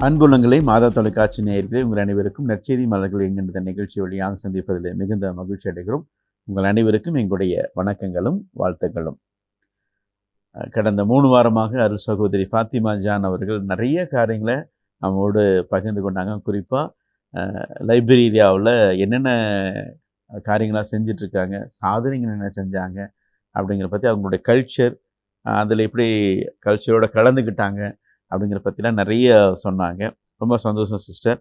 அன்புள்ளங்களை மாதா தொலைக்காட்சி நேயர்களே, உங்கள் அனைவருக்கும் நற்செய்தி மலர்கள் என்கின்ற நிகழ்ச்சி வழியாக சந்திப்பதில் மிகுந்த மகிழ்ச்சி அடைகிறோம். உங்கள் அனைவருக்கும் எங்களுடைய வணக்கங்களும் வாழ்த்துக்களும். கடந்த 3 வாரமாக அருள் சகோதரி ஃபாத்திமா ஜான் அவர்கள் நிறைய காரியங்களை நம்மோடு பகிர்ந்து கொண்டாங்க. குறிப்பாக லைப்ரரியாவில் என்னென்ன காரியங்களாக செஞ்சிட்ருக்காங்க, சாதனைகள் என்ன செஞ்சாங்க அப்படிங்கிற பற்றி, அவங்களுடைய கல்ச்சர், அதில் எப்படி கல்ச்சரோட கலந்துக்கிட்டாங்க அப்படிங்கிற பற்றிலாம் நிறைய சொன்னாங்க. ரொம்ப சந்தோஷம் சிஸ்டர்.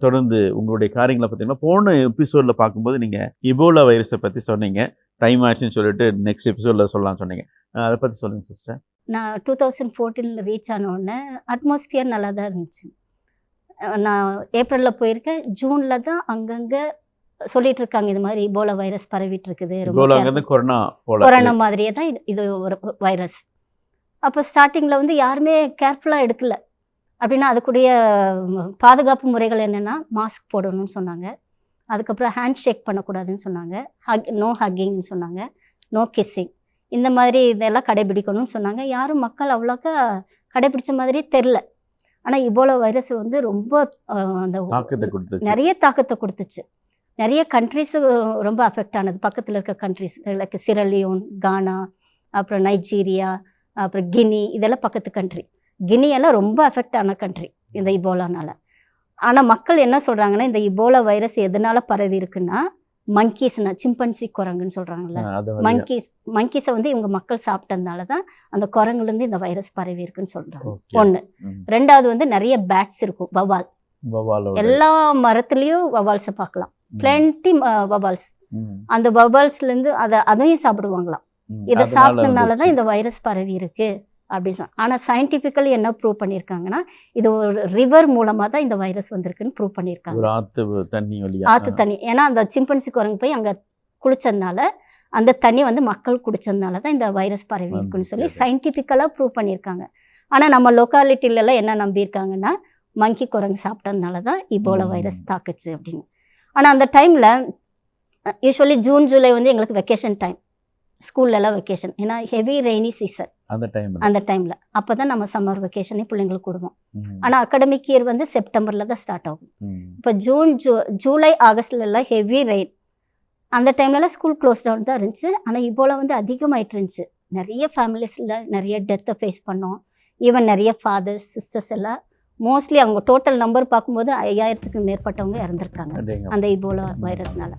தொடர்ந்து உங்களுடைய காரியங்களை பார்த்தீங்கன்னா, போன எபிசோடில் பார்க்கும்போது நீங்கள் இபோலா வைரஸை பற்றி சொன்னீங்க. டைம் ஆச்சுன்னு சொல்லிட்டு நெக்ஸ்ட் எபிசோடில் சொல்லலாம்னு சொன்னீங்க. அதை பற்றி சொல்லுங்கள் சிஸ்டர். நான் 2014 ரீச் ஆனோடனே அட்மாஸ்பியர் நல்லா தான் இருந்துச்சு. நான் ஏப்ரலில் போயிருக்கேன். ஜூனில் தான் அங்கங்கே சொல்லிட்டு இருக்காங்க, இது மாதிரி இபோலா வைரஸ் பரவிட்டு இருக்குது. கொரோனா மாதிரியே தான் இது ஒரு வைரஸ். அப்போ ஸ்டார்டிங்கில் வந்து யாருமே கேர்ஃபுல்லாக எடுக்கலை. அப்படின்னா அதுக்குரிய பாதுகாப்பு முறைகள் என்னென்னா, மாஸ்க் போடணும்னு சொன்னாங்க. அதுக்கப்புறம் ஹேண்ட் ஷேக் பண்ணக்கூடாதுன்னு சொன்னாங்க. நோ ஹக்கிங்னு சொன்னாங்க. நோ கிஸ்ஸிங், இந்த மாதிரி இதெல்லாம் கடைபிடிக்கணும்னு சொன்னாங்க. யாரும் மக்கள் அவ்வளோக்கா கடைபிடிச்ச மாதிரி தெரில. ஆனால் இபோலா வைரஸ் வந்து ரொம்ப அந்த நிறைய தாக்கத்தை கொடுத்துச்சு. நிறைய கண்ட்ரிஸு ரொம்ப அஃபெக்ட் ஆனது. பக்கத்தில் இருக்க கண்ட்ரிஸ் லைக் சிரலியோன், கானா, அப்புறம் நைஜீரியா, அப்புறம் கினி, இதெல்லாம் பக்கத்து கண்ட்ரி. கினியெல்லாம் ரொம்ப அஃபெக்ட் ஆன கண்ட்ரி இந்த இபோலானால். ஆனால் மக்கள் என்ன சொல்கிறாங்கன்னா, இந்த இபோலா வைரஸ் எதனால் பரவி இருக்குன்னா, மங்கீஸ்னா சிம்பன்சி குரங்குன்னு சொல்கிறாங்கல்ல, மங்கீஸை வந்து இவங்க மக்கள் சாப்பிட்டதுனால தான் அந்த குரங்குலேருந்து இந்த வைரஸ் பரவி இருக்குன்னு சொல்கிறாங்க. ஒன்று. ரெண்டாவது வந்து நிறைய பேட்ஸ் இருக்கும், வவால். எல்லா மரத்துலேயும் வவால்ஸை பார்க்கலாம். பிளென்டி வவால்ஸ். அந்த வவால்ஸ்லேருந்து அதையும் சாப்பிடுவாங்களாம். இதை சாப்பிட்டதுனால தான் இந்த வைரஸ் பரவி இருக்கு அப்படின்னு சொன்ன. ஆனால் சயின்டிஃபிக்கலி என்ன ப்ரூவ் பண்ணியிருக்காங்கன்னா, இது ஒரு ரிவர் மூலமாக தான் இந்த வைரஸ் வந்திருக்குன்னு ப்ரூவ் பண்ணியிருக்காங்க. ஆற்று தண்ணி. ஏன்னா அந்த சிம்பன்சி குரங்கு போய் அங்கே குளிச்சதுனால, அந்த தண்ணி வந்து மக்கள் குடிச்சதுனால தான் இந்த வைரஸ் பரவி இருக்குன்னு சொல்லி சயின்டிஃபிக்கலாக ப்ரூவ் பண்ணியிருக்காங்க. ஆனால் நம்ம லொக்காலிட்டிலலாம் என்ன நம்பியிருக்காங்கன்னா, மங்கி குரங்கு சாப்பிட்டதுனால தான் இபோலா வைரஸ் தாக்குச்சு அப்படின்னு. ஆனால் அந்த டைமில் யூஸ்வலி ஜூன் ஜூலை வந்து எங்களுக்கு வெக்கேஷன் டைம், ஸ்கூல்லலாம் வெக்கேஷன். ஏன்னா ஹெவி ரெய்னி சீசன் அந்த டைமில். அப்போ தான் நம்ம சம்மர் வெக்கேஷனே பிள்ளைங்களுக்கு கொடுவோம். ஆனால் அகாடமிக் இயர் வந்து செப்டம்பரில் தான் ஸ்டார்ட் ஆகும். இப்போ ஜூலை ஆகஸ்ட்லலாம் ஹெவி ரெயின். அந்த டைம்லலாம் ஸ்கூல் க்ளோஸ் டவுன் தான் இருந்துச்சு. ஆனால் இபோலா வந்து அதிகமாகிட்டு இருந்துச்சு. நிறைய ஃபேமிலிஸில் நிறைய டெத்தை ஃபேஸ் பண்ணோம். ஈவன் நிறைய ஃபாதர்ஸ், சிஸ்டர்ஸ் எல்லாம் மோஸ்ட்லி அவங்க டோட்டல் நம்பர் பார்க்கும்போது 5000க்கு மேற்பட்டவங்க இறந்துருக்காங்க அந்த இபோலா வைரஸ்னால.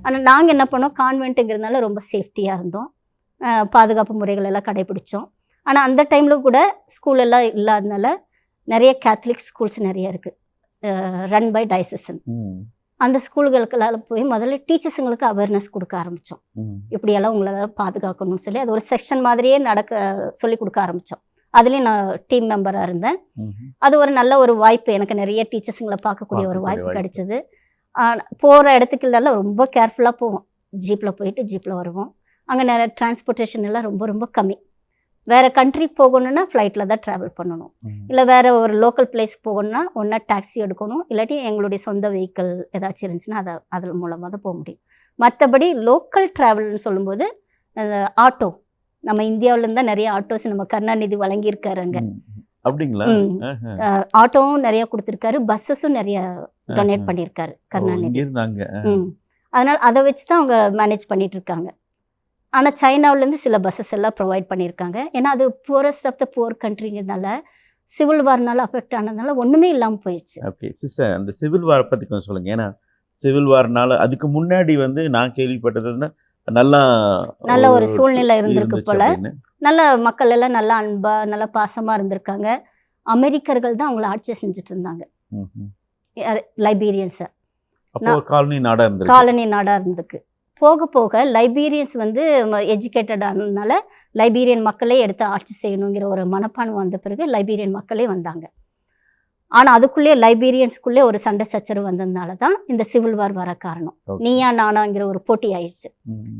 ஆனால் நாங்கள் என்ன பண்ணோம், கான்வென்ட்டுங்கிறதுனால ரொம்ப சேஃப்டியாக இருந்தோம், பாதுகாப்பு முறைகள் எல்லாம் கடைபிடிச்சோம். ஆனால் அந்த டைமில் கூட ஸ்கூல் எல்லாம் இல்லாதனால நிறைய கேத்தலிக் ஸ்கூல்ஸ் நிறைய இருக்குது, ரன் பை டயசிசன். அந்த ஸ்கூல்களுக்கெல்லாம் போய் முதல்ல டீச்சர்ஸுங்களுக்கு அவேர்னஸ் கொடுக்க ஆரம்பித்தோம். இப்படியெல்லாம் உங்களால் பாதுகாக்கணும்னு சொல்லி அது ஒரு செக்ஷன் மாதிரியே சொல்லி கொடுக்க ஆரம்பித்தோம். அதுலேயும் நான் டீம் மெம்பராக இருந்தேன். அது ஒரு நல்ல ஒரு வாய்ப்பு, எனக்கு நிறைய டீச்சர்ஸுங்களை பார்க்கக்கூடிய ஒரு வாய்ப்பு கிடைச்சிது. போகிற இடத்துக்குலாம் ரொம்ப கேர்ஃபுல்லாக போவோம், ஜீப்பில் போயிட்டு ஜீப்பில் வருவோம். அங்கே நிறைய டிரான்ஸ்போர்ட்டேஷன் எல்லாம் ரொம்ப ரொம்ப கம்மி. வேறு கண்ட்ரி போகணுன்னா ஃப்ளைட்டில் தான் ட்ராவல் பண்ணணும், இல்லை வேறு ஒரு லோக்கல் பிளேஸ்க்கு போகணுன்னா ஒன்றா டாக்ஸி எடுக்கணும், இல்லாட்டி எங்களுடைய சொந்த வெஹிக்கிள் ஏதாச்சும் இருந்துச்சுன்னா அதன் மூலமாக தான் போக முடியும். மற்றபடி லோக்கல் ட்ராவல்னு சொல்லும்போது ஆட்டோ, நம்ம இந்தியாவிலேருந்து தான் நிறைய ஆட்டோஸ் நம்ம கருணாநிதி வழங்கியிருக்காருங்க. அப்படிங்களா? ஆட்டோவும் நிறைய கொடுத்துருக்காரு, பஸ்ஸஸும் நிறைய டொனேட் பண்ணியிருக்காரு கருணாநிதி. அதனால் அதை வச்சு தான் அவங்க மேனேஜ் பண்ணிட்டு இருக்காங்க. ஆனால் சைனாவிலேருந்து சில பஸ்ஸஸ் எல்லாம் ப்ரொவைட் பண்ணியிருக்காங்க. ஏன்னா அது புவரஸ்ட் ஆஃப் த புவர் கண்ட்ரிங்கிறதுனால சிவில் வார்னால அஃபெக்ட் ஆனதுனால ஒன்றுமே இல்லாமல் போயிடுச்சு. ஓகே சிஸ்டர், அந்த சிவில் வாரை பற்றி கொஞ்சம் சொல்லுங்கள். ஏன்னா சிவில் வார்னால அதுக்கு முன்னாடி நான் கேள்விப்பட்டதுன்னா நல்ல ஒரு சூழ்நிலை இருந்திருக்கு போல, நல்ல மக்கள் எல்லாம் நல்லா அன்பாக நல்லா பாசமாக இருந்திருக்காங்க. அமெரிக்கர்கள் தான் அவங்கள ஆட்சி செஞ்சுட்டு இருந்தாங்க, லைபீரியன்ஸை. காலனி நாடாக இருந்துக்கு. போக போக லைபீரியன்ஸ் எஜுகேட்டட் ஆனதுனால லைபீரியன் மக்களே எடுத்து ஆட்சி செய்யணுங்கிற ஒரு மனப்பான்மை வந்த பிறகு லைபீரியன் மக்களே வந்தாங்க. ஆனால் அதுக்குள்ளேயே லைபீரியன்ஸ்குள்ளே ஒரு சண்டை சச்சரவு வந்ததுனால தான் இந்த சிவில் வார் வர காரணம். நீயா நானாங்கிற ஒரு போட்டி ஆயிடுச்சு.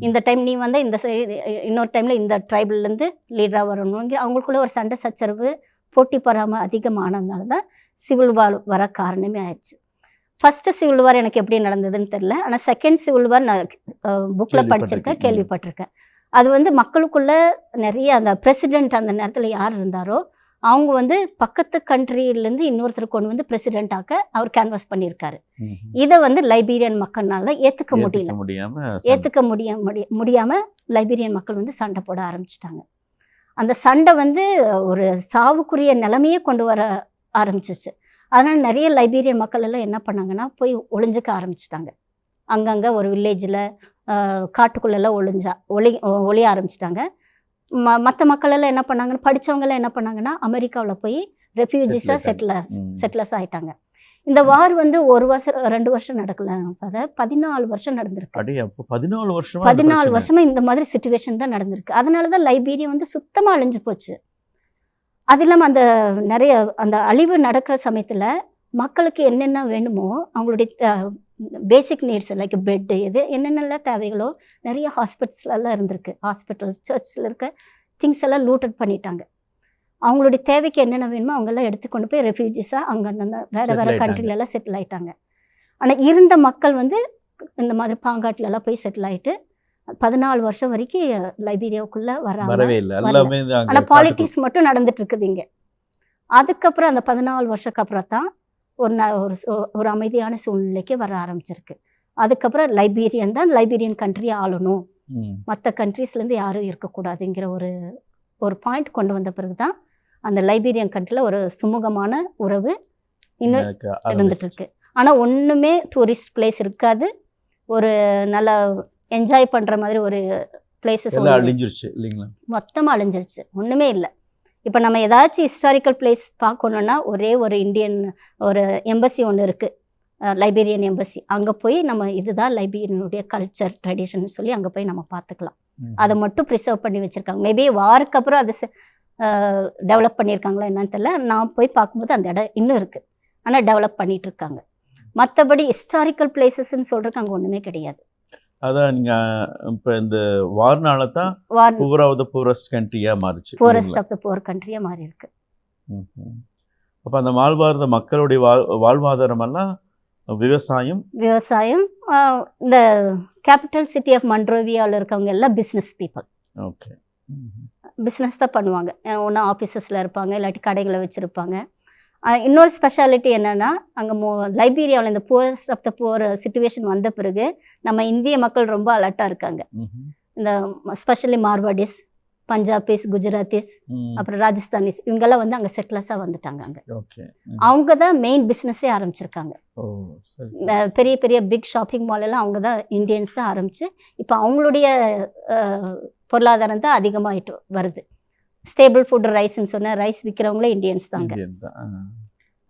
இந்த டைம் நீ இந்த இன்னொரு டைமில் இந்த ட்ரைபிள்லேருந்து லீடராக வரணுங்கிற அவங்களுக்குள்ளே ஒரு சண்டை சச்சரவு போட்டி பொறாமல் அதிகமானதுனால தான் சிவில் வார் வர காரணமே ஆயிடுச்சு. ஃபஸ்ட்டு சிவில் வார் எனக்கு எப்படி நடந்ததுன்னு தெரில, ஆனால் செகண்ட் சிவில் வார் நான் புக்கில் படிச்சிருக்கேன், கேள்விப்பட்டிருக்கேன். அது மக்களுக்குள்ளே நிறைய அந்த பிரசிடெண்ட் அந்த நேரத்தில் யார் இருந்தாரோ அவங்க பக்கத்து கண்ட்ரிலேருந்து இன்னொருத்தர் கொண்டு பிரசிடென்டாக்க அவர் கேன்வாஸ் பண்ணியிருக்காரு. இதை லைபீரியன் மக்கள்னால ஏற்றுக்க முடியாமல் லைபீரியன் மக்கள் சண்டை போட ஆரம்பிச்சிட்டாங்க. அந்த சண்டை ஒரு சாவுக்குரிய நிலைமையே கொண்டு வர ஆரம்பிச்சிச்சு. அதனால் நிறைய லைபீரியன் மக்கள் எல்லாம் என்ன பண்ணாங்கன்னா போய் ஒளிஞ்சிக்க ஆரம்பிச்சிட்டாங்க. அங்கங்கே ஒரு வில்லேஜில் காட்டுக்குள்ளெல்லாம் ஒளிய ஆரம்பிச்சிட்டாங்க. மற்ற மக்கள் எல்லாம் என்ன பண்ணாங்கன்னா, படித்தவங்கெல்லாம் என்ன பண்ணாங்கன்னா அமெரிக்காவில் போய் ரெஃப்யூஜிஸாக செட்டிலர்ஸ் ஆகிட்டாங்க. இந்த வார் 1 வருஷம் 2 வருஷம் நடக்கல, 14 வருஷம் நடந்திருக்கு. 14 வருஷமா இந்த மாதிரி சிச்சுவேஷன் தான் நடந்திருக்கு. அதனால தான் லைபீரியா சுத்தமாக அழிஞ்சு போச்சு. அது இல்லாமல் அந்த நிறைய அந்த அழிவு நடக்கிற சமயத்தில் மக்களுக்கு என்னென்ன வேணுமோ அவங்களுடைய பேசிக் நீட்ஸ் லைக் பெட்டு என்னென்னலாம் தேவைகளோ நிறைய ஹாஸ்பிட்டல்ஸ்லாம் இருந்திருக்கு. ஹாஸ்பிட்டல்ஸ் சர்ச்சில் இருக்க திங்ஸ் எல்லாம் லூட்டட் பண்ணிட்டாங்க. அவங்களுடைய தேவைக்கு என்னென்ன வேணுமோ அவங்கெல்லாம் எடுத்துக்கொண்டு போய் ரெஃப்யூஜிஸாக அங்கே அந்த வேறு கண்ட்ரிலெல்லாம் செட்டில் ஆகிட்டாங்க. ஆனால் இருந்த மக்கள் இந்த மாதிரி பாங்காட்டிலெல்லாம் போய் செட்டில் ஆகிட்டு 14 வருஷம் வரைக்கும் லைபீரியாவுக்குள்ளே வராங்க. ஆனால் பாலிட்டிக்ஸ் மட்டும் நடந்துட்டு இருக்குது இங்கே. அதுக்கப்புறம் அந்த 14 வருஷத்துக்கு அப்புறம் தான் ஒரு அமைதியான சூழ்நிலைக்கு வர ஆரம்பிச்சிருக்கு. அதுக்கப்புறம் லைபீரியன் கண்ட்ரி ஆளணும், மற்ற கண்ட்ரீஸ்லேருந்து யாரும் இருக்கக்கூடாதுங்கிற ஒரு பாயிண்ட் கொண்டு வந்த பிறகு தான் அந்த லைபீரியன் கண்ட்ரியில் ஒரு சுமூகமான உறவு இன்னும் இருந்துகிட்ருக்கு. ஆனால் ஒன்றுமே டூரிஸ்ட் பிளேஸ் இருக்காது, ஒரு நல்ல என்ஜாய் பண்ணுற மாதிரி ஒரு பிளேசஸ் மொத்தமாக அழிஞ்சிருச்சு, ஒன்றுமே இல்லை. இப்போ நம்ம ஏதாச்சும் ஹிஸ்டாரிக்கல் பிளேஸ் பார்க்கணுன்னா ஒரே ஒரு இந்தியன் ஒரு எம்பசி ஒன்று இருக்குது, லைபீரியன் எம்பசி. அங்கே போய் நம்ம இதுதான் லைபீரியனுடைய கல்ச்சர் ட்ரெடிஷன் சொல்லி அங்கே போய் நம்ம பார்த்துக்கலாம். அதை மட்டும் ப்ரிசர்வ் பண்ணி வச்சுருக்காங்க. மேபி வாருக்கு அப்புறம் அது டெவலப் பண்ணியிருக்காங்களா என்னன்னு தெரியல. நான் போய் பார்க்கும்போது அந்த இடம் இன்னும் இருக்குது, ஆனால் டெவலப் பண்ணிகிட்டு இருக்காங்க. மற்றபடி ஹிஸ்டாரிக்கல் பிளேசஸ்ன்னு சொல்கிறதுக்கு அங்கே ஒன்றுமே கிடையாது. அதான் நீங்கள் இப்போ இந்த வார்னால தான் புவரஸ்ட் கண்ட்ரியாக மாறிச்சு, புவரஸ்ட் ஆஃப் த புவர் கண்ட்ரியாக மாறி இருக்கு. அப்போ அந்த வாழ்வாதார மக்களுடைய வாழ்வாதாரம் எல்லாம் விவசாயம். இந்த கேபிட்டல் சிட்டி ஆஃப் மன்ரோவியாவில் இருக்கவங்க எல்லாம் பிஸ்னஸ் பீப்புள். ஓகே, பிஸ்னஸ் தான் பண்ணுவாங்க. ஒன்றா ஆஃபீஸஸில் இருப்பாங்க, இல்லாட்டி கடைகளை வச்சுருப்பாங்க. இன்னொரு ஸ்பெஷாலிட்டி என்னென்னா, அங்கே லைபீரியாவில் இந்த poorest of the poor situation வந்த பிறகு நம்ம இந்திய மக்கள் ரொம்ப அலர்ட்டாக இருக்காங்க. இந்த ஸ்பெஷலி மார்வாடிஸ், பஞ்சாபிஸ், குஜராத்திஸ், அப்புறம் ராஜஸ்தானிஸ் இவங்கெல்லாம் வந்து அங்கே செட்டிலர்ஸாக வந்துட்டாங்க. அங்கே ஓகே. அவங்க தான் மெயின் பிஸ்னஸே ஆரம்பிச்சிருக்காங்க. ஓ சரி. பெரிய பெரிய பிக் ஷாப்பிங் மால் எல்லாம் அவங்க தான் இந்தியன்ஸ் தான் ஆரம்பித்து இப்போ அவங்களுடைய பொருளாதாரம் தான் அதிகமாகிட்டு வருது. ஸ்டேபிள் ஃபுட் ரைஸ்ன்னு சொன்ன ரைஸ் விற்கிறவங்களே இந்தியன்ஸ் தாங்க.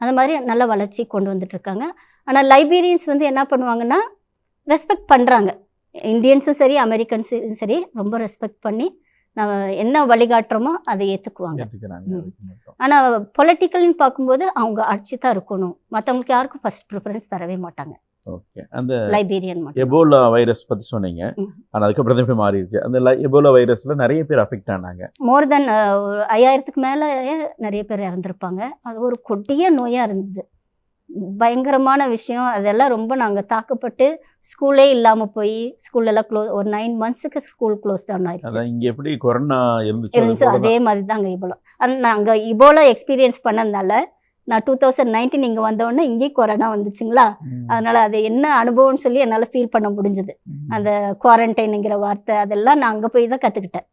அந்த மாதிரி நல்ல வளர்ச்சி கொண்டு வந்துட்டுருக்காங்க. ஆனால் லைபீரியன்ஸ் வந்து என்ன பண்ணுவாங்கன்னா ரெஸ்பெக்ட் பண்ணுறாங்க. இந்தியன்ஸும் சரி அமெரிக்கன்ஸும் சரி ரொம்ப ரெஸ்பெக்ட் பண்ணி நம்ம என்ன வழிகாட்டுறோமோ அதை ஏற்றுக்குவாங்க. ஆனால் பொலிட்டிக்கல்னு பார்க்கும்போது அவங்க ஆட்சி தான் இருக்கணும், மற்றவங்களுக்கு யாருக்கும் ஃபர்ஸ்ட் ப்ரிஃபரன்ஸ் தரவே மாட்டாங்க. ஓகே. அந்த லைபீரியன் மட்டும். எபோலா வைரஸ் பற்றி சொன்னீங்க, ஆனால் அதுக்கப்புறம் எப்படி மாறிடுச்சு? அந்த எபோலா வைரஸில் நிறைய பேர் அஃபெக்ட் ஆனாங்க. மோர் தென் 5000க்கு மேலே நிறைய பேர் இறந்துருப்பாங்க. அது ஒரு கொடிய நோயாக இருந்தது, பயங்கரமான விஷயம். அதெல்லாம் ரொம்ப நாங்கள் தாக்கப்பட்டு ஸ்கூலே இல்லாமல் போய் ஸ்கூலெல்லாம் ஒரு 9 months ஸ்கூல் க்ளோஸ் டவுன் ஆயிடுச்சு. இங்கே எப்படி கொரோனா இருந்துச்சு அதே மாதிரி தான் அங்கே இபோலா. நாங்கள் இபோலா எக்ஸ்பீரியன்ஸ் பண்ணதுனால நான் 2019 இங்கே வந்தோடனே இங்கேயும் கொரோனா வந்துச்சுங்களா, அதனால் அது என்ன அனுபவம்னு சொல்லி என்னால் ஃபீல் பண்ண முடிஞ்சது. அந்த குவாரண்டைனுங்கிற வார்த்தை அதெல்லாம் நான் அங்கே போய் தான் கற்றுக்கிட்டேன்.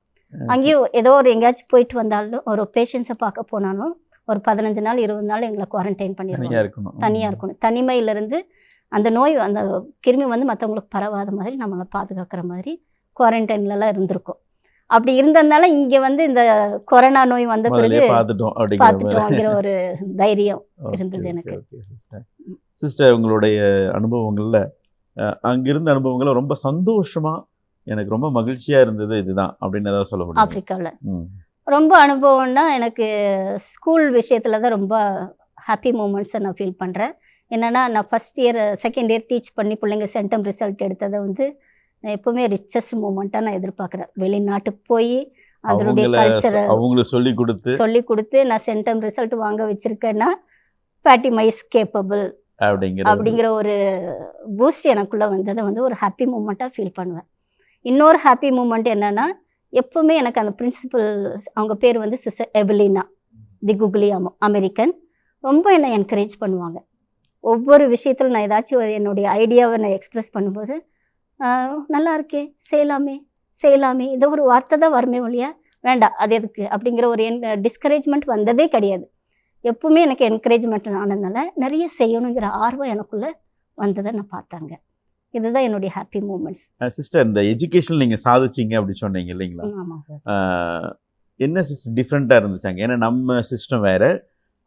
அங்கேயும் ஏதோ ஒரு எங்கேயாச்சும் போயிட்டு வந்தாலும் ஒரு பேஷண்ட்ஸை பார்க்க போனாலும் ஒரு 15 நாள் 20 நாள் எங்களை குவாரண்டைன் பண்ணிடுவாங்க. தனியாக இருக்கணும். தனிமையிலேருந்து அந்த நோய் அந்த கிருமி வந்து மற்றவங்களுக்கு பரவாத மாதிரி நம்மளை பாதுகாக்கிற மாதிரி குவாரண்டைன்லலாம் இருந்திருக்கும். அப்படி இருந்ததுனால இங்கே வந்து இந்த கொரோனா நோய் வந்த பிறகு பார்த்துட்டோங்கிற ஒரு தைரியம் இருந்தது எனக்கு. சிஸ்டர், உங்களுடைய அனுபவங்களில் அங்கிருந்த அனுபவங்களை ரொம்ப சந்தோஷமாக எனக்கு ரொம்ப மகிழ்ச்சியாக இருந்தது இதுதான் அப்படின்னு ஏதாவது சொல்ல முடியும்? ஆப்பிரிக்காவில் ரொம்ப அனுபவம்னா எனக்கு ஸ்கூல் விஷயத்தில் தான் ரொம்ப ஹாப்பி மூமெண்ட்ஸை நான் ஃபீல் பண்ணுறேன். என்னென்னா நான் first year second year teach பண்ணி பிள்ளைங்க சென்டம் ரிசல்ட் எடுத்ததை வந்து நான் எப்போவுமே ரிச்சஸ்ட் மூமெண்ட்டாக நான் எதிர்பார்க்குறேன். வெளிநாட்டுக்கு போய் அதனுடைய கல்ச்சரை அவங்களுக்கு சொல்லி கொடுத்து நான் சென்டம் ரிசல்ட் வாங்க வச்சுருக்கேன்னா ஃபேட்டிமா இஸ் கேப்பபிள் அப்படிங்கிற ஒரு பூஸ்ட் எனக்குள்ளே வந்ததை வந்து ஒரு ஹாப்பி மூமெண்ட்டாக ஃபீல் பண்ணுவேன். இன்னொரு ஹாப்பி மூமெண்ட் என்னென்னா எப்போவுமே எனக்கு அந்த பிரின்சிபல் அவங்க பேர் வந்து சிஸ்டர் எபலினா தி குக்லியாமோ, அமெரிக்கன், ரொம்ப என்னை என்கரேஜ் பண்ணுவாங்க. ஒவ்வொரு விஷயத்தில் நான் ஏதாச்சும் ஒரு என்னுடைய ஐடியாவை நான் எக்ஸ்ப்ரெஸ் பண்ணும்போது நல்லா இருக்கே செய்யலாமே இதை ஒரு வார்த்தை தான் வருமே ஒழியா வேண்டாம் அது எதுக்கு அப்படிங்கிற ஒரு டிஸ்கரேஜ்மெண்ட் வந்ததே கிடையாது. எப்பவுமே எனக்கு என்கரேஜ்மெண்ட் ஆனதுனால நிறைய செய்யணுங்கிற ஆர்வம் எனக்குள்ளே வந்ததை நான் பார்த்தாங்க. இதுதான் என்னுடைய ஹாப்பி மூமெண்ட்ஸ். சிஸ்டர், இந்த எஜுகேஷன் நீங்கள் சாதிச்சிங்க அப்படி சொன்னீங்க இல்லைங்களா? என்ன சிஸ்டம் டிஃப்ரெண்ட்டாக இருந்துச்சாங்க? ஏன்னா நம்ம சிஸ்டம் வேறு,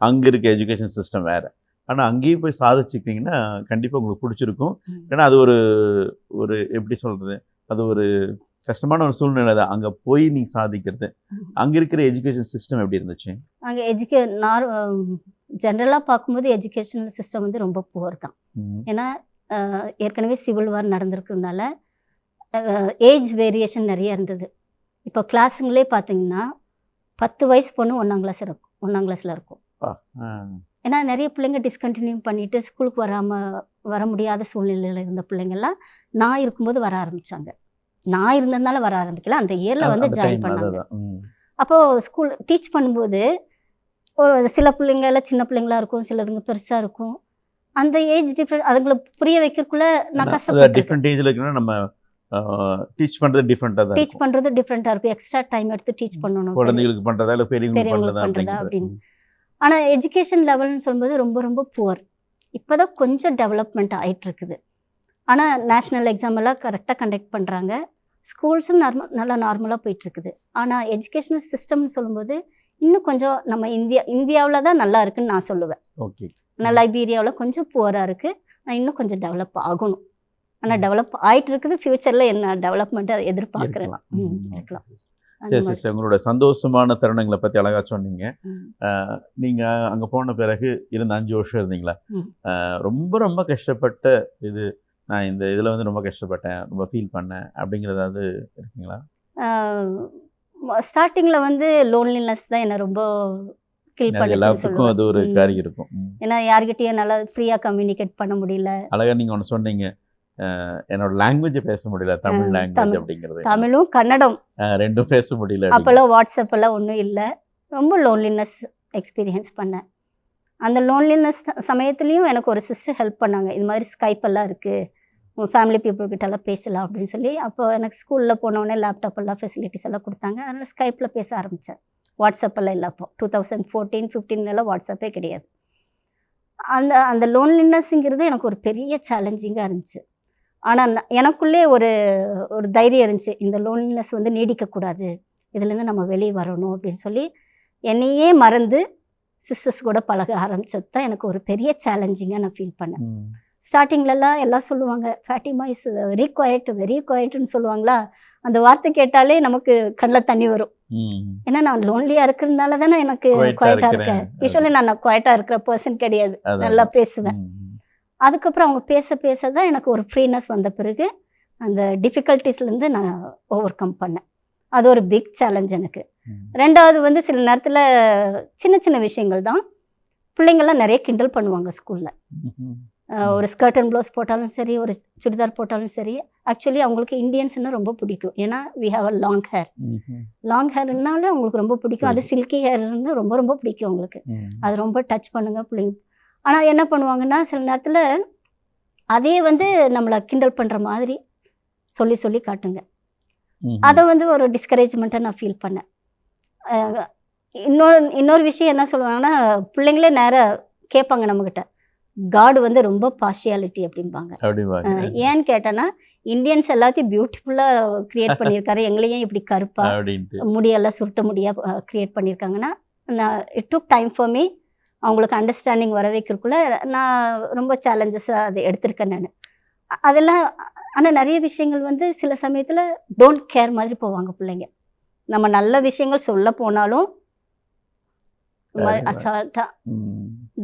அங்கே இருக்க எஜுகேஷன் சிஸ்டம் வேறு. ஆனால் அங்கேயும் போய் சாதிச்சிக்கிட்டிங்கன்னா கண்டிப்பாக உங்களுக்கு பிடிச்சிருக்கும். ஏன்னா அது ஒரு எப்படி சொல்கிறது, அது ஒரு கஷ்டமான ஒரு சூழ்நிலை தான் அங்கே போய் நீங்கள் சாதிக்கிறது. அங்கே இருக்கிற எஜுகேஷன் சிஸ்டம் எப்படி இருந்துச்சு? அங்கே ஜென்ரலாக பார்க்கும்போது எஜுகேஷனல் சிஸ்டம் வந்து ரொம்ப புவர் தான். ஏன்னா ஏற்கனவே சிவில் வார் நடந்திருக்கிறதுனால ஏஜ் வேரியேஷன் நிறைய இருந்தது. இப்போ கிளாஸுங்களே பார்த்தீங்கன்னா 10 வயசு பொண்ணு 1ஆம் கிளாஸில் இருக்கும். ஏன்னா நிறைய பிள்ளைங்க டிஸ்கண்டினியூ பண்ணிவிட்டு ஸ்கூலுக்கு வர முடியாத சூழ்நிலையில் இருந்த பிள்ளைங்கள்லாம் நான் இருக்கும்போது வர ஆரம்பித்தாங்க. நான் இருந்ததுனால வர ஆரம்பிக்கல, அந்த இயரில் வந்து ஜாயின் பண்ணாங்க. அப்போது ஸ்கூல் டீச் பண்ணும்போது ஒரு சில பிள்ளைங்களாம் சின்ன பிள்ளைங்களாக இருக்கும், சிலதுங்க பெருசாக இருக்கும். அந்த ஏஜ் டிஃப்ரெண்ட் அதுங்களை புரிய வைக்கிறதுக்குள்ள நான் கஷ்டப்பட்டேன். டிஃப்ரெண்ட் ஏஜ்ல இருக்குன்னா நம்ம டீச் பண்றது டிஃப்ரெண்ட்டாக இருக்கும். எக்ஸ்ட்ரா டைம் எடுத்து டீச் பண்ணணும், குழந்தைகளுக்கு பண்ணுறதா இல்லை பெரியவங்களுக்கு பண்ணுறதா அப்படின்னு. ஆனால் எஜுகேஷன் லெவல்னு சொல்லும்போது ரொம்ப ரொம்ப புவர். இப்போ தான் கொஞ்சம் டெவலப்மெண்ட் ஆகிட்டு இருக்குது. ஆனால் நேஷ்னல் எக்ஸாம் எல்லாம் கரெக்டாக கண்டக்ட் பண்ணுறாங்க. ஸ்கூல்ஸும் நல்லா நார்மலாக போயிட்டுருக்குது. ஆனால் எஜுகேஷனல் சிஸ்டம்னு சொல்லும்போது இன்னும் கொஞ்சம் நம்ம இந்தியாவில் தான் நல்லா இருக்குதுன்னு நான் சொல்லுவேன். ஓகே. ஆனால் லைபீரியாவில் கொஞ்சம் புவராக இருக்குது. நான் இன்னும் கொஞ்சம் டெவலப் ஆகணும். ஆனால் டெவலப் ஆகிட்டு இருக்குது. ஃப்யூச்சரில் என்ன டெவலப்மெண்ட்டை எதிர்பார்க்குறேன். இருக்கலாம். சரி சிஸ்டர், உங்களோட சந்தோஷமான தருணங்களை பற்றி அழகாக சொன்னீங்க. நீங்கள் அங்கே போன பிறகு இருந்த 5 வருஷம் இருந்தீங்களா, ரொம்ப ரொம்ப கஷ்டப்பட்ட இது, நான் இந்த இதில் வந்து ரொம்ப கஷ்டப்பட்டேன், ரொம்ப ஃபீல் பண்ணேன் அப்படிங்கிறதாவது இருக்குங்களா? ஸ்டார்டிங்கில் வந்து லோன்லினஸ் தான் என்னை ரொம்ப கில் பண்ணி எல்லாத்துக்கும் அது ஒரு காரியம் இருக்கும். ஏன்னா யார்கிட்டயும் நல்லா ஃப்ரீயாக கம்யூனிகேட் பண்ண முடியல. அழகாக நீங்கள் ஒன்று சொன்னீங்க, என்னோட லாங்குவேஜ் பேச முடியல, தமிழ் லாங்குவேஜ் அப்படிங்கிறது. தமிழும் கன்னடம் ரெண்டும் பேச முடியல. அப்போல்லாம் வாட்ஸ்அப் எல்லாம் ஒன்றும் இல்லை. ரொம்ப லோன்லினஸ் எக்ஸ்பீரியன்ஸ் பண்ணேன். அந்த லோன்லினஸ் சமயத்துலேயும் எனக்கு ஒரு சிஸ்டர் ஹெல்ப் பண்ணாங்க. இது மாதிரி ஸ்கைப் எல்லாம் இருக்குது, உங்கள் ஃபேமிலி பீப்புள்கிட்டலாம் பேசலாம் அப்படின்னு சொல்லி அப்போ எனக்கு ஸ்கூலில் போனோடனே லேப்டாப் எல்லாம் ஃபெசிலிட்டிஸ் எல்லாம் கொடுத்தாங்க. அதனால் ஸ்கைப்பில் பேச ஆரம்பித்தேன். வாட்ஸ்அப்பெல்லாம் இல்லை. அப்போ 2014-15 வாட்ஸ்அப்பே கிடையாது. அந்த அந்த லோன்லினஸ்ங்கிறது எனக்கு ஒரு பெரிய சேலஞ்சிங்காக இருந்துச்சு. ஆனால் எனக்குள்ளே ஒரு ஒரு தைரியம் இருந்துச்சு, இந்த லோன்லினஸ் வந்து நீடிக்கக்கூடாது, இதுலேருந்து நம்ம வெளியே வரணும் அப்படின்னு சொல்லி என்னையே மறந்து சிஸ்டர்ஸ் கூட பழக ஆரம்பித்தது தான் எனக்கு ஒரு பெரிய சேலஞ்சிங்காக நான் ஃபீல் பண்ணேன். ஸ்டார்டிங்லலாம் எல்லாம் சொல்லுவாங்க, ஃபேட்டிமா இஸ் வெரி குவைட்னு சொல்லுவாங்களா, அந்த வார்த்தை கேட்டாலே நமக்கு கண்ணில் தண்ணி வரும். ஏன்னா நான் லோன்லியாக இருக்கிறதுனால தானே எனக்கு குவைட்டாக இருக்கேன். யூஸ்வலி நான் குவைட்டாக இருக்கிற பர்சன் கிடையாது, நல்லா பேசுவேன். அதுக்கப்புறம் அவங்க பேச பேச தான் எனக்கு ஒரு ஃப்ரீனஸ் வந்த பிறகு அந்த டிஃபிகல்ட்டிஸ்லேருந்து நான் ஓவர் கம் பண்ணேன். அது ஒரு பிக் சேலஞ்ச் எனக்கு. ரெண்டாவது வந்து சில நேரத்தில் சின்ன சின்ன விஷயங்கள் தான், பிள்ளைங்கள்லாம் நிறைய கிண்டல் பண்ணுவாங்க ஸ்கூலில். ஒரு ஸ்கர்ட் அண்ட் ப்ளவுஸ் போட்டாலும் சரி, ஒரு சுடிதார் போட்டாலும் சரி. ஆக்சுவலி அவங்களுக்கு இந்தியன்ஸ்னால் ரொம்ப பிடிக்கும். ஏன்னா வி ஹாவ் அ லாங் ஹேர்னால அவங்களுக்கு ரொம்ப பிடிக்கும். அது சில்கி ஹேர்னு ரொம்ப ரொம்ப பிடிக்கும் அவங்களுக்கு. அது ரொம்ப டச் பண்ணுங்க பிள்ளைங்க. ஆனால் என்ன பண்ணுவாங்கன்னா சில நேரத்தில் அதே வந்து நம்மளை கிண்டல் பண்ணுற மாதிரி சொல்லி சொல்லி காட்டுங்க. அதை வந்து ஒரு டிஸ்கரேஜ்மெண்ட்டாக நான் ஃபீல் பண்ணேன். இன்னொரு விஷயம் என்ன சொல்லுவாங்கன்னா, பிள்ளைங்களே நேராக கேட்பாங்க நம்மக்கிட்ட, காடு வந்து ரொம்ப பார்ஷியாலிட்டி அப்படிம்பாங்க. ஏன்னு கேட்டேன்னா, இந்தியன்ஸ் எல்லாத்தையும் பியூட்டிஃபுல்லாக க்ரியேட் பண்ணியிருக்காரு, எங்களையும் இப்படி கருப்பாக முடியெல்லாம் சுருட்ட முடியாக க்ரியேட் பண்ணியிருக்காங்கன்னா, நான் it took time for me அவங்களுக்கு அண்டர்ஸ்டாண்டிங் வர வைக்கிறதுக்குள்ளே நான் ரொம்ப சேலஞ்சஸாக அதை எடுத்திருக்கேன் நான். அதெல்லாம் ஆனால் நிறைய விஷயங்கள் வந்து சில சமயத்தில் டோன்ட் கேர் மாதிரி போவாங்க பிள்ளைங்க. நம்ம நல்ல விஷயங்கள் சொல்ல போனாலும் அசால்ட்டாக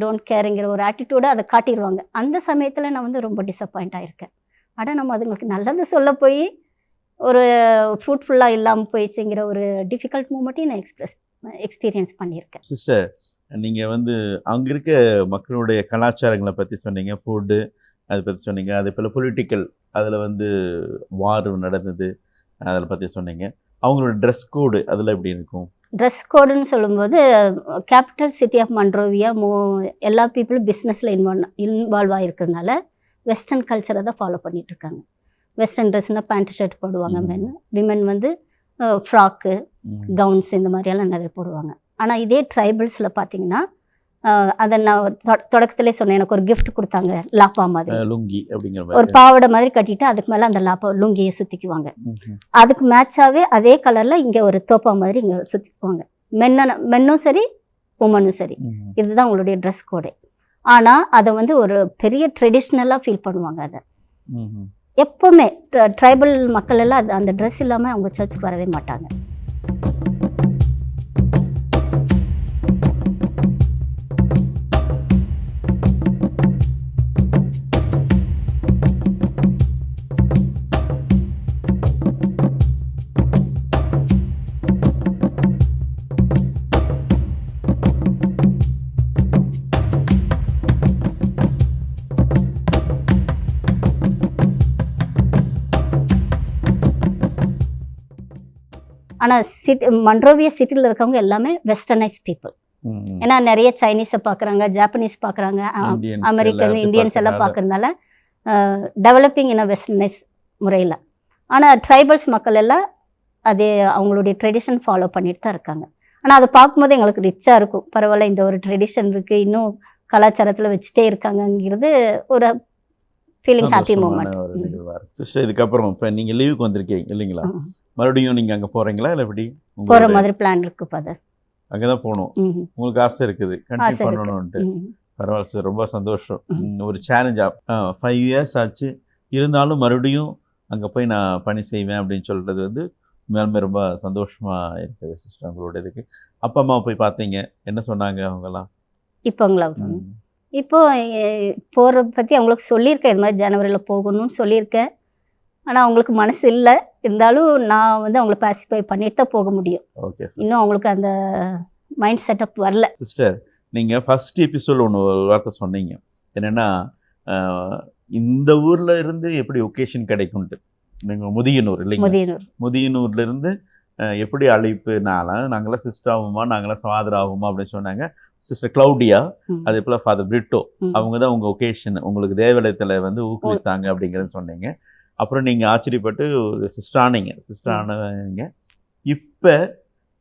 டோன்ட் கேருங்கிற ஒரு ஆட்டிடியூடை அதை காட்டிடுவாங்க. அந்த சமயத்தில் நான் வந்து ரொம்ப டிசப்பாயிண்ட் ஆகிருக்கேன். ஆனால் நம்ம அதுங்களுக்கு நல்லது சொல்ல போய் ஒரு ஃப்ரூட்ஃபுல்லாக இல்லாமல் போயிடுச்சுங்கிற ஒரு டிஃபிகல்ட் மூமெண்ட்டையும் நான் எக்ஸ்பீரியன்ஸ் பண்ணியிருக்கேன். சிஸ்டர், நீங்கள் வந்து அங்கே இருக்க மக்களுடைய கலாச்சாரங்களை பற்றி சொன்னீங்க, ஃபுட்டு அதை பற்றி சொன்னீங்க, அதே போல் பொலிட்டிக்கல் அதில் வந்து வார் நடந்தது அதில் பற்றி சொன்னீங்க. அவங்களோட ட்ரெஸ் கோடு அதில் எப்படி இருக்கும்? ட்ரெஸ் கோடுன்னு சொல்லும்போது கேபிட்டல் சிட்டி ஆஃப் மன்ரோவியா எல்லா பீப்புளும் பிஸ்னஸில் இன்வால்வ் ஆகிருக்கிறதுனால வெஸ்டர்ன் கல்ச்சரை தான் ஃபாலோ பண்ணிகிட்ருக்காங்க. வெஸ்டர்ன் ட்ரெஸ்னால் பேண்ட் ஷர்ட் போடுவாங்க மென். விமன் வந்து ஃப்ராக்கு, கவுன்ஸ் இந்த மாதிரியெல்லாம் நிறைய போடுவாங்க. ஆனால் இதே ட்ரைபல்ஸில் பார்த்தீங்கன்னா, அதை நான் தொடக்கத்திலே சொன்னேன், எனக்கு ஒரு கிஃப்ட் கொடுத்தாங்க, லாப்பா மாதிரி லுங்கி அப்படிங்கிற ஒரு பாவடை மாதிரி கட்டிட்டு அதுக்கு மேலே அந்த லாப்பா லுங்கியை சுற்றிக்குவாங்க. அதுக்கு மேட்சாகவே அதே கலரில் இங்கே ஒரு தோப்பா மாதிரி இங்கே சுற்றிக்குவாங்க. மென்னும் சரி உமனும் சரி, இதுதான் உங்களுடைய ட்ரெஸ் கோடு. ஆனால் அதை வந்து ஒரு பெரிய ட்ரெடிஷ்னலாக ஃபீல் பண்ணுவாங்க. அதை எப்போவுமே ட்ரைபல் மக்கள் எல்லாம் அந்த ட்ரெஸ் இல்லாமல் அவங்க சர்ச்சுக்கு வரவே மாட்டாங்க. ஆனால் மன்ரோவியா சிட்டியில் இருக்கவங்க எல்லாமே வெஸ்டர்னைஸ் பீப்புள். ஏன்னா நிறைய சைனீஸை பார்க்குறாங்க, ஜாப்பனீஸ் பார்க்குறாங்க, அமெரிக்கன், இந்தியன்ஸ் எல்லாம் பார்க்குறதுனால டெவலப்பிங் இன் வெஸ்டர்னைஸ் முறையில். ஆனால் ட்ரைபல்ஸ் மக்கள் எல்லாம் அதே அவங்களுடைய ட்ரெடிஷன் ஃபாலோ பண்ணிட்டு தான் இருக்காங்க. ஆனால் அதை பார்க்கும்போது எங்களுக்கு ரிச்சாக இருக்கும். பரவாயில்ல, இந்த ஒரு ட்ரெடிஷன் இருக்குது, இன்னும் கலாச்சாரத்தில் வச்சுட்டே இருக்காங்கங்கிறது ஒரு ஃபீலிங், ஹாப்பி மூமெண்ட். சிஸ்டர், இதுக்கப்புறம் இப்போ நீங்கள் லீவுக்கு வந்திருக்கீங்க இல்லைங்களா, மறுபடியும் நீங்கள் அங்கே போகிறீங்களா இல்லை எப்படி? போகிற மாதிரி பிளான் இருக்குது ஃபாதர். அங்கே தான் போகணும் உங்களுக்கு ஆசை இருக்குது, கண்டினியூ பண்ணணும்ன்ட்டு. பரவாயில்ல சார், ரொம்ப சந்தோஷம். ஒரு சேலஞ்சாக 5 இயர்ஸ் ஆச்சு, இருந்தாலும் மறுபடியும் அங்கே போய் நான் பணி செய்வேன் அப்படின்னு சொல்கிறது வந்து மேலுமே ரொம்ப சந்தோஷமாக இருக்குது சிஸ்டர். உங்களோட இதுக்கு அப்பா அம்மா போய் பார்த்தீங்க, என்ன சொன்னாங்க அவங்கெல்லாம்? இப்போங்களா, இப்போது போகிறத பற்றி அவங்களுக்கு சொல்லியிருக்கேன், இது மாதிரி ஜனவரியில் போகணும்னு சொல்லியிருக்கேன். ஆனால் அவங்களுக்கு மனசு இல்லை, இருந்தாலும் நான் வந்து அவங்கள பாசிஃபை பண்ணிட்டு தான் போக முடியும். ஓகே, இன்னும் அவங்களுக்கு அந்த மைண்ட் செட்டப் வரல. சிஸ்டர், நீங்கள் ஃபஸ்ட் எபிசோட் ஒரு வார்த்தை சொன்னீங்க, என்னென்னா இந்த ஊரில் இருந்து எப்படி ஒகேஷன் கிடைக்கும்ட்டு. நீங்கள் முதியனூர் இல்லைங்க, முதியனூர்லேருந்து எப்படி அழைப்புனாலும் நாங்களாம் சிஸ்டர் ஆகுமா, நாங்களாம் ஃபாதர் ஆகுமா அப்படின்னு சொன்னாங்க. சிஸ்டர் கிளவுடியா, அதே போல் ஃபாதர் பிரிட்டோ, அவங்க தான் உங்கள் ஒகேஷன் உங்களுக்கு தேவாலயத்தில் வந்து ஊக்குவித்தாங்க அப்படிங்கிறது சொன்னீங்க. அப்புறம் நீங்கள் ஆச்சரியப்பட்டு சிஸ்டர் ஆனீங்க. இப்போ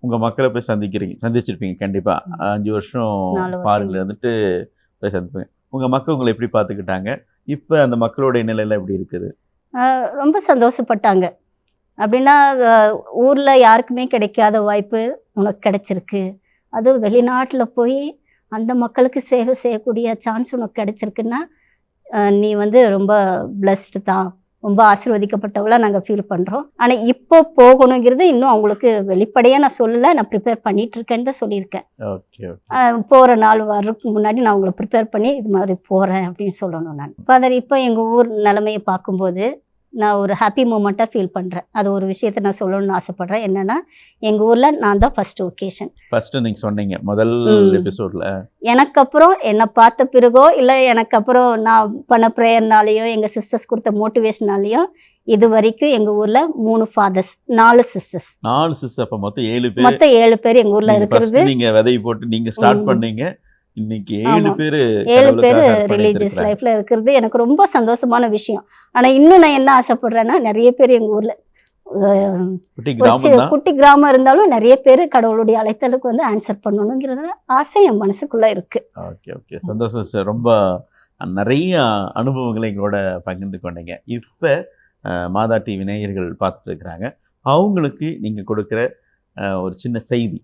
உங்கள் மக்களை போய் சந்திச்சிருப்பீங்க கண்டிப்பாக. 5 வருஷம் ஃபாரின்ல இருந்துட்டு போய் சந்திப்பீங்க. உங்கள் மக்கள் உங்களை எப்படி பார்த்துக்கிட்டாங்க? இப்போ அந்த மக்களுடைய நிலையெல்லாம் எப்படி இருக்குது? ரொம்ப சந்தோஷப்பட்டாங்க. அப்படின்னா ஊரில் யாருக்குமே கிடைக்காத வாய்ப்பு உனக்கு கிடைச்சிருக்கு, அதுவும் வெளிநாட்டில் போய் அந்த மக்களுக்கு சேவை செய்யக்கூடிய சான்ஸ் உனக்கு கிடைச்சிருக்குன்னா நீ வந்து ரொம்ப பிளஸ்டு தான், ரொம்ப ஆசீர்வதிக்கப்பட்டவளாக நாங்கள் ஃபீல் பண்ணுறோம். ஆனால் இப்போ போகணுங்கிறது இன்னும் அவங்களுக்கு வெளிப்படையாக நான் சொல்லலை, நான் ப்ரிப்பேர் பண்ணிகிட்ருக்கேன்னு தான் சொல்லியிருக்கேன். போகிற நாள் வர்றதுக்கு முன்னாடி நான் உங்களை ப்ரிப்பேர் பண்ணி இது மாதிரி போகிறேன் அப்படின்னு சொல்லணும். நான் ஃபாதர் இப்போ எங்கள் ஊர் நிலைமையை பார்க்கும்போது நான் ஒரு ஹாப்பி மூமெண்ட்டாக ஃபீல் பண்ணுறேன். அது ஒரு விஷயத்தை நான் சொல்லணும்னு ஆசைப்பட்றேன். என்னென்னா எங்கள் ஊரில் நான் தான் ஃபஸ்ட்டு ஒகேஷன். ஃபஸ்ட்டு நீங்கள் சொன்னீங்க முதல் எபிசோடில். எனக்கு அப்புறம் என்னை பார்த்த பிறகோ இல்லை எனக்கு அப்புறம் நான் பண்ண ப்ரேயர்னாலேயோ எங்கள் சிஸ்டர்ஸ் கொடுத்த மோட்டிவேஷனாலேயோ இது வரைக்கும் எங்கள் ஊரில் 3 ஃபாதர்ஸ், 4 சிஸ்டர்ஸ். 4 சிஸ்டர். அப்போ மொத்தம் 7 பேர் எங்கள் ஊரில் இருக்கிறது. நீங்கள் விதை போட்டு நீங்கள் ஸ்டார்ட் பண்ணீங்க. இன்னைக்கு 7 பேர் ரிலீஜியஸ் லைஃப்ல இருக்கிறது எனக்கு ரொம்ப சந்தோஷமான விஷயம். ஆனா இன்னும் நான் என்ன ஆசைப்படுறேன்னா நிறைய பேர் எங்க ஊர்ல குட்டி கிராமம் இருந்தாலும் நிறைய பேர் கடவுளுடைய அழைத்தலுக்கு வந்து ஆன்சர் பண்ணணுங்கிறது ஆசை என் மனசுக்குள்ள இருக்கு. ஓகே சந்தோஷம் சார். ரொம்ப நிறைய அனுபவங்களை எங்களோட பகிர்ந்து கொண்டீங்க. இப்போ மாதா டிவி நேயர்கள் பார்த்துட்டு இருக்கிறாங்க, அவங்களுக்கு நீங்கள் கொடுக்குற ஒரு சின்ன செய்தி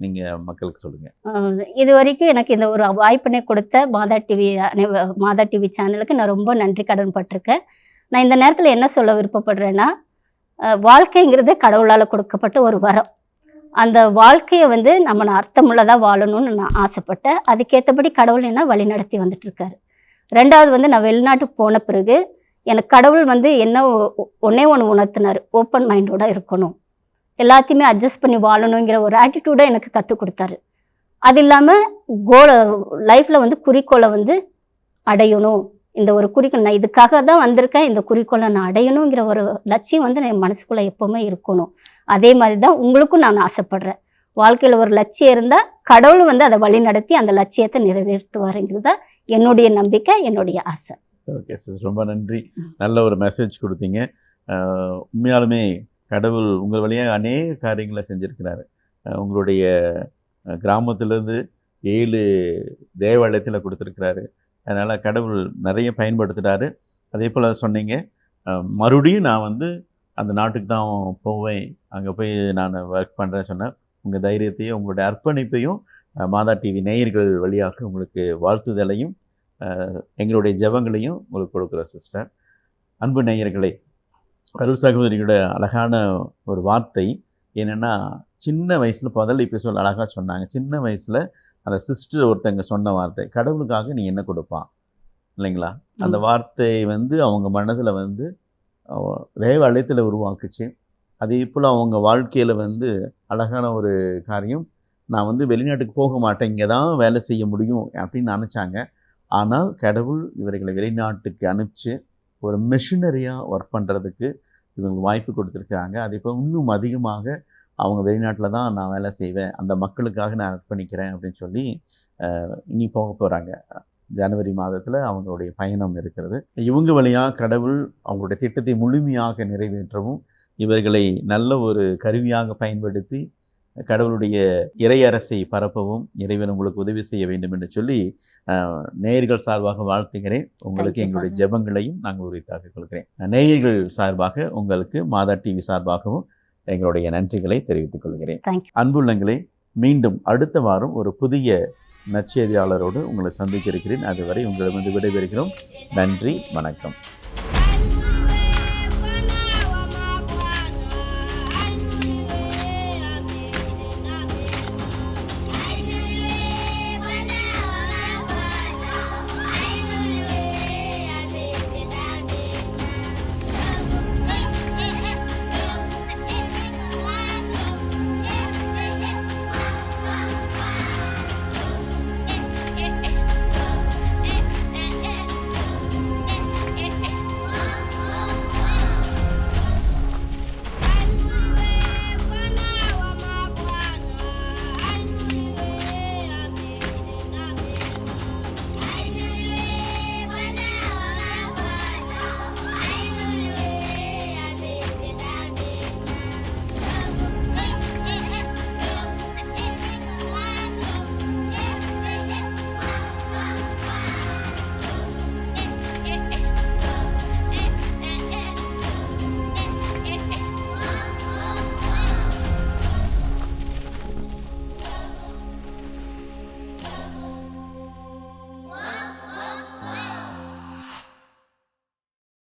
நீங்கள் மக்களுக்கு சொல்லுங்கள். இது வரைக்கும் எனக்கு இந்த ஒரு வாய்ப்பினை கொடுத்த மாதா டிவி சேனலுக்கு நான் ரொம்ப நன்றி கடன் பட்டிருக்கேன். நான் இந்த நேரத்தில் என்ன சொல்ல விருப்பப்படுறேன்னா, வாழ்க்கைங்கிறதே கடவுளால் கொடுக்கப்பட்ட ஒரு வரம். அந்த வாழ்க்கையை வந்து நம்ம அர்த்தமுள்ளதாக வாழணும்னு நான் ஆசைப்பட்டேன். அதுக்கேற்றபடி கடவுள் என்ன வழி நடத்தி வந்துட்டுருக்காரு. 2வது வந்து நான் வெளிநாட்டுக்கு போன பிறகு எனக்கு கடவுள் வந்து என்ன ஒன்றே உணர்த்தினார், ஓப்பன் மைண்டோட இருக்கணும், எல்லாத்தையுமே அட்ஜஸ்ட் பண்ணி வாழணுங்கிற ஒரு ஆட்டிடியூடை எனக்கு கற்றுக் கொடுத்தாரு. அது இல்லாமல் லைஃப்பில் வந்து குறிக்கோளை வந்து அடையணும், இந்த ஒரு குறிக்கோள் நான் இதுக்காக தான் வந்திருக்கேன், இந்த குறிக்கோளை நான் அடையணுங்கிற ஒரு லட்சியம் வந்து என் மனசுக்குள்ளே எப்போவுமே இருக்கணும். அதே மாதிரி தான் உங்களுக்கும் நான் ஆசைப்படுறேன். வாழ்க்கையில் ஒரு லட்சியம் இருந்தால் கடவுள் வந்து அதை வழி நடத்தி அந்த லட்சியத்தை நிறைவேற்றுவாருங்கிறது தான் என்னுடைய நம்பிக்கை, என்னுடைய ஆசை. ஓகே சார், ரொம்ப நன்றி. நல்ல ஒரு மெசேஜ் கொடுத்தீங்க. உண்மையாலுமே கடவுள் உங்கள் வழியாக அநேக காரியங்களை செஞ்சுருக்கிறாரு. உங்களுடைய கிராமத்திலேருந்து 7 தேவாலயத்தில் கொடுத்துருக்கிறாரு. அதனால் கடவுள் நிறைய பயன்படுத்துகிறாரு. அதே போல் சொன்னீங்க, மறுபடியும் நான் வந்து அந்த நாட்டுக்கு தான் போவேன், அங்கே போய் நான் ஒர்க் பண்ணுறேன்னு சொன்னேன். உங்கள் தைரியத்தையும் உங்களுடைய அர்ப்பணிப்பையும் மாதா டிவி நேயர்கள் வழியாக உங்களுக்கு வாழ்த்துதலையும் எங்களுடைய ஜெபங்களையும் உங்களுக்கு கொடுக்குற சிஸ்டர். அன்பு நேயர்களே, அருள் சகோதரியோட அழகான ஒரு வார்த்தை என்னென்னா, சின்ன வயசில் முதல்ல எபிசோட் அழகாக சொன்னாங்க. சின்ன வயசில் அந்த சிஸ்டர் ஒருத்தங்க சொன்ன வார்த்தை, கடவுளுக்காக நீ என்ன கொடுப்பான் இல்லைங்களா? அந்த வார்த்தை வந்து அவங்க மனதில் வந்து தேவாலயத்தில் உருவாக்குச்சு. அதே போல் அவங்க வாழ்க்கையில் வந்து அழகான ஒரு காரியம், நான் வந்து வெளிநாட்டுக்கு போக மாட்டேன், இங்கே தான் வேலை செய்ய முடியும் அப்படின்னு நினச்சாங்க. ஆனால் கடவுள் இவர்களை வெளிநாட்டுக்கு அனுப்பிச்சு ஒரு மிஷினரியாக ஒர்க் பண்ணுறதுக்கு இவங்களுக்கு வாய்ப்பு கொடுத்துருக்காங்க. அதே போல் இன்னும் அதிகமாக அவங்க வெளிநாட்டில் தான் நான் வேலை செய்வேன், அந்த மக்களுக்காக நான் அர்ப்பணிக்கிறேன் அப்படின்னு சொல்லி இனி போக போகிறாங்க. ஜனவரி மாதத்தில் அவங்களுடைய பயணம் இருக்கிறது. இவங்க வழியாக கடவுள் அவங்களுடைய திட்டத்தை முழுமையாக நிறைவேற்றவும், இவர்களை நல்ல ஒரு கருவியாக பயன்படுத்தி கடவுளுடைய இறையரசை பரப்பவும் இறைவன் உங்களுக்கு உதவி செய்ய வேண்டும் என்று சொல்லி நேயர்கள் சார்பாக வாழ்த்துகிறேன். உங்களுக்கு எங்களுடைய ஜெபங்களையும் நாங்கள் உரித்தாக்கிக் கொள்கிறேன். நேயர்கள் சார்பாக உங்களுக்கு மாதா டிவி சார்பாகவும் எங்களுடைய நன்றிகளை தெரிவித்துக் கொள்கிறேன். அன்புள்ளங்களே, மீண்டும் அடுத்த வாரம் ஒரு புதிய நற்செய்தியாளரோடு உங்களை சந்திக்க இருக்கிறேன். அதுவரை உங்களிடமிருந்து விடைபெறுகிறோம். நன்றி, வணக்கம்.